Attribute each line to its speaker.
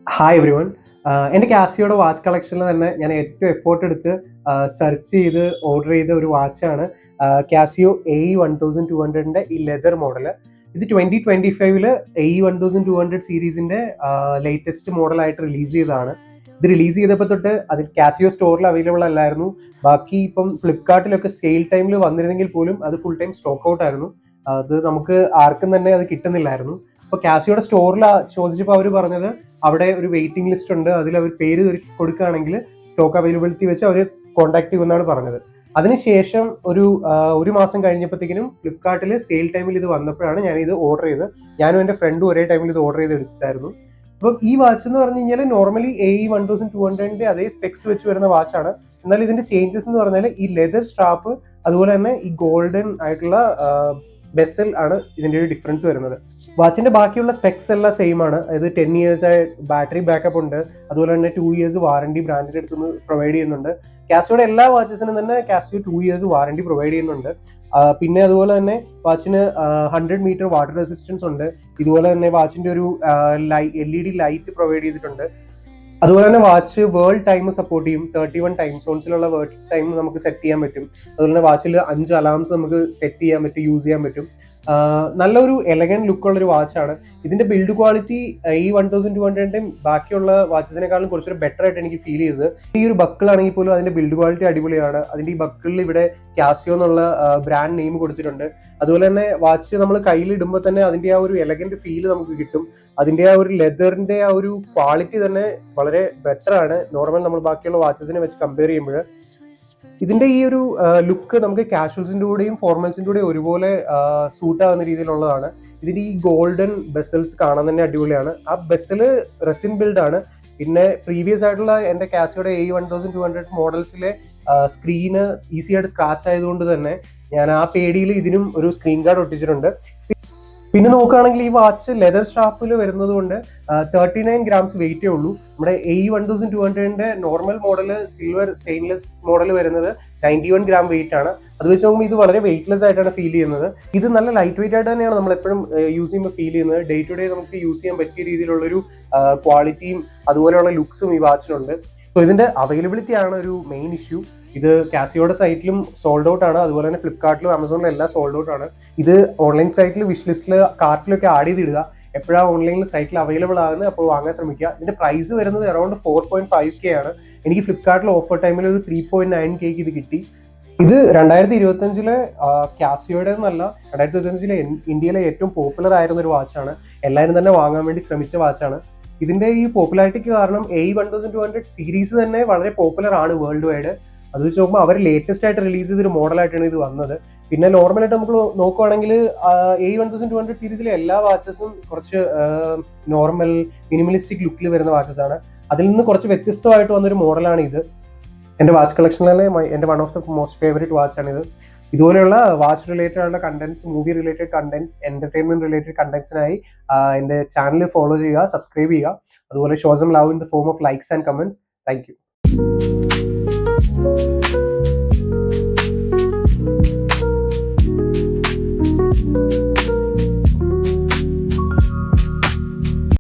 Speaker 1: Hi every one. എൻ്റെ കാസിയോയുടെ watch കളക്ഷനിൽ തന്നെ ഞാൻ ഏറ്റവും എഫോർട്ട് എടുത്ത് സെർച്ച് ചെയ്ത് ഓർഡർ ചെയ്ത ഒരു വാച്ചാണ് കാസിയോ AE 1200 ഈ ലെതർ മോഡൽ. ഇത് 2025 AE 1200 സീരീസിന്റെ ലേറ്റസ്റ്റ് മോഡലായിട്ട് റിലീസ് ചെയ്തതാണ്. ഇത് റിലീസ് ചെയ്തപ്പോൾ തൊട്ട് അത് കാസിയോ സ്റ്റോറിൽ അവൈലബിൾ അല്ലായിരുന്നു. ബാക്കി ഇപ്പം ഫ്ലിപ്കാർട്ടിലൊക്കെ സെയിൽ ടൈമിൽ വന്നിരുന്നെങ്കിൽ പോലും അത് ഫുൾ ടൈം സ്റ്റോക്ക് ഔട്ട് ആയിരുന്നു. അത് നമുക്ക് ആർക്കും തന്നെ അത് കിട്ടുന്നില്ലായിരുന്നു. അപ്പോൾ കാസിയോയുടെ സ്റ്റോറിൽ ചോദിച്ചപ്പോൾ അവർ പറഞ്ഞത് അവിടെ ഒരു വെയിറ്റിംഗ് ലിസ്റ്റ് ഉണ്ട്, അതിൽ അവർ പേര് കൊടുക്കുകയാണെങ്കിൽ സ്റ്റോക്ക് അവൈലബിലിറ്റി വെച്ച് അവർ കോൺടാക്ട് ചെയ്യുമെന്നാണ് പറഞ്ഞത്. അതിനുശേഷം ഒരു മാസം കഴിഞ്ഞപ്പോഴത്തേക്കിനും ഫ്ലിപ്കാർട്ടിൽ സെയിൽ ടൈമിൽ ഇത് വന്നപ്പോഴാണ് ഞാൻ ഇത് ഓർഡർ ചെയ്തത്. ഞാനും എൻ്റെ ഫ്രണ്ടും ഒരേ ടൈമിൽ ഇത് ഓർഡർ ചെയ്ത് എടുത്തായിരുന്നു. അപ്പം ഈ വാച്ച് എന്ന് പറഞ്ഞു കഴിഞ്ഞാൽ നോർമലി AE 1200 അതേ സ്പെക്സ് വെച്ച് വരുന്ന വാച്ചാണ്. എന്നാൽ ഇതിന്റെ ചേഞ്ചസ് എന്ന് പറഞ്ഞാൽ ഈ ലെതർ സ്ട്രാപ്പ്, അതുപോലെ തന്നെ ഈ ഗോൾഡൻ ആയിട്ടുള്ള ബെസൽ ആണ് ഇതിന്റെ ഒരു ഡിഫറൻസ് വരുന്നത്. വാച്ചിന്റെ ബാക്കിയുള്ള സ്പെക്സ് എല്ലാം സെയിം ആണ്. അതായത് 10 years ബാറ്ററി ബാക്കപ്പ് ഉണ്ട്, അതുപോലെ തന്നെ 2 years വാറണ്ടി ബ്രാൻഡിന്റെ അടുത്ത് പ്രൊവൈഡ് ചെയ്യുന്നുണ്ട്. കാസിയോയുടെ എല്ലാ വാച്ചസിനും തന്നെ കാസിയോ 2 years വാറണ്ടി പ്രൊവൈഡ് ചെയ്യുന്നുണ്ട്. പിന്നെ അതുപോലെ തന്നെ വാച്ചിന് 100 meter വാട്ടർ റെസിസ്റ്റൻസ് ഉണ്ട്. ഇതുപോലെ തന്നെ വാച്ചിന്റെ ഒരു LED ലൈറ്റ് പ്രൊവൈഡ് ചെയ്തിട്ടുണ്ട്. അതുപോലെ തന്നെ വാച്ച് വേൾഡ് ടൈം സപ്പോർട്ട് ചെയ്യും. 31 ടൈം സോൺസിലുള്ള വേൾഡ് ടൈം നമുക്ക് സെറ്റ് ചെയ്യാൻ പറ്റും. അതുപോലെ തന്നെ വാച്ചിൽ 5 അലാംസ് നമുക്ക് സെറ്റ് ചെയ്യാൻ പറ്റും, യൂസ് ചെയ്യാൻ പറ്റും. നല്ലൊരു എലഗന്റ് ലുക്കുള്ള ഒരു വാച്ചാണ്. ഇതിന്റെ ബിൽഡ് ക്വാളിറ്റി AE 1200 ബാക്കിയുള്ള വാച്ചസിനെക്കാളും കുറച്ചൊരു ബെറ്റർ ആയിട്ട് എനിക്ക് ഫീൽ ചെയ്തത്. ഈ ഒരു ബക്കിൾ ആണെങ്കിൽ പോലും അതിന്റെ ബിൽഡ് ക്വാളിറ്റി അടിപൊളിയാണ്. അതിന്റെ ഈ ബക്കിളിൽ ഇവിടെ കാസിയോ എന്നുള്ള ബ്രാൻഡ് നെയിം കൊടുത്തിട്ടുണ്ട്. അതുപോലെ തന്നെ വാച്ച് നമ്മൾ കയ്യിൽ ഇടുമ്പോൾ തന്നെ അതിന്റെ ആ ഒരു എലഗന്റ് ഫീൽ നമുക്ക് കിട്ടും. അതിന്റെ ആ ഒരു ലെതറിന്റെ ആ ഒരു ക്വാളിറ്റി തന്നെ വളരെ ബെറ്റർ ആണ് നോർമൽ നമ്മൾ ബാക്കിയുള്ള വാച്ചസിനെ വെച്ച് കമ്പയർ ചെയ്യുമ്പോൾ. ഇതിന്റെ ഈ ഒരു ലുക്ക് നമുക്ക് കാഷ്വൽസിന്റെ കൂടെയും ഫോർമൽസിന്റെ കൂടെയും ഒരുപോലെ സൂട്ട് ആവുന്ന രീതിയിലുള്ളതാണ്. ഇതിന്റെ ഈ ഗോൾഡൻ ബെസൽസ് കാണാൻ തന്നെ അടിപൊളിയാണ്. ആ ബെസല് റെസിൻ ബിൽഡ് ആണ്. പിന്നെ പ്രീവിയസ് ആയിട്ടുള്ള എൻ്റെ കാസിയോയുടെ AE 1200 മോഡൽസിലെ സ്ക്രീന് ഈസി ആയിട്ട് സ്ക്രാച്ച് ആയതുകൊണ്ട് തന്നെ ഞാൻ ആ പേടിയിൽ ഇതിനും ഒരു സ്ക്രീൻ ഗാർഡ് ഒട്ടിച്ചിട്ടുണ്ട്. പിന്നെ നോക്കുകയാണെങ്കിൽ ഈ വാച്ച് ലെതർ സ്ട്രാപ്പിൽ വരുന്നത് കൊണ്ട് 39 grams വെയിറ്റേ ഉള്ളൂ. നമ്മുടെ AE 1200 normal model silver stainless model വരുന്നത് 91 gram വെയിറ്റ് ആണ്. അത് വെച്ച് നോക്കുമ്പോൾ ഇത് വളരെ വെയിറ്റ്ലെസ് ആയിട്ടാണ് ഫീൽ ചെയ്യുന്നത്. ഇത് നല്ല ലൈറ്റ് വെയിറ്റ് ആയിട്ട് തന്നെയാണ് നമ്മൾ എപ്പോഴും യൂസ് ചെയ്യുമ്പോൾ ഫീൽ ചെയ്യുന്നത്. ഡേ ടു ഡേ നമുക്ക് യൂസ് ചെയ്യാൻ പറ്റിയ രീതിയിലുള്ളൊരു ക്വാളിറ്റിയും അതുപോലെയുള്ള ലുക്സും ഈ വാച്ചിനുണ്ട്. സോ ഇതിന്റെ അവൈലബിലിറ്റി ആണ് ഒരു മെയിൻ ഇഷ്യൂ. ഇത് കാസിയോയുടെ സൈറ്റിലും സോൾഡ് ഔട്ട് ആണ്, അതുപോലെ തന്നെ ഫ്ലിപ്കാർട്ടിലും ആമസോണിലും എല്ലാം സോൾഡ് ഔട്ട് ആണ്. ഇത് ഓൺലൈൻ സൈറ്റിൽ വിഷ് ലിസ്റ്റിൽ കാർട്ടിലൊക്കെ ആഡ് ചെയ്തിടുക. എപ്പോഴാണ് ഓൺലൈനിൽ സൈറ്റിൽ അവൈലബിൾ ആകുന്നത് അപ്പോൾ വാങ്ങാൻ ശ്രമിക്കുക. ഇതിന്റെ പ്രൈസ് വരുന്നത് അറൌണ്ട് 4.5K ആണ്. എനിക്ക് ഫ്ലിപ്കാർട്ടിൽ ഓഫർ ടൈമിൽ ഒരു 3.9K ഇത് കിട്ടി. ഇത് 2025 കാസിയോയുടെ എന്നല്ല, 2025 ഇന്ത്യയിലെ ഏറ്റവും പോപ്പുലർ ആയിരുന്ന ഒരു വാച്ചാണ്. എല്ലാവരും തന്നെ വാങ്ങാൻ വേണ്ടി ശ്രമിച്ച വാച്ചാണ്. ഇതിന്റെ ഈ പോപ്പുലാരിറ്റിക്ക് കാരണം AE 1200 സീരീസ് തന്നെ വളരെ പോപ്പുലർ ആണ് വേൾഡ് വൈഡ്. അത് വെച്ച് നോക്കുമ്പോൾ അവർ ലേറ്റസ്റ്റ് ആയിട്ട് റിലീസ് ചെയ്തൊരു മോഡലായിട്ടാണ് ഇത് വന്നത്. പിന്നെ നോർമലായിട്ട് നമുക്ക് നോക്കുവാണെങ്കിൽ AE 1200 സീരീസിലെ എല്ലാ വാച്ചസും കുറച്ച് നോർമൽ മിനിമലിസ്റ്റിക് ലുക്കിൽ വരുന്ന വാച്ചസ് ആണ്. അതിൽ നിന്ന് കുറച്ച് വ്യത്യസ്തമായിട്ട് വന്നൊരു മോഡലാണ് ഇത്. എൻ്റെ വാച്ച് കളക്ഷനിലെ എൻ്റെ one of the most favourite വാച്ചാണിത്. ഇതുപോലെയുള്ള വാച്ച് റിലേറ്റഡ് ആയിട്ടുള്ള contents, movie related contents, entertainment related കണ്ടന്റ്സിനായി എൻ്റെ ചാനൽ ഫോളോ ചെയ്യുക, സബ്സ്ക്രൈബ് ചെയ്യുക. അതുപോലെ show some love in the form of likes and comments. Thank U.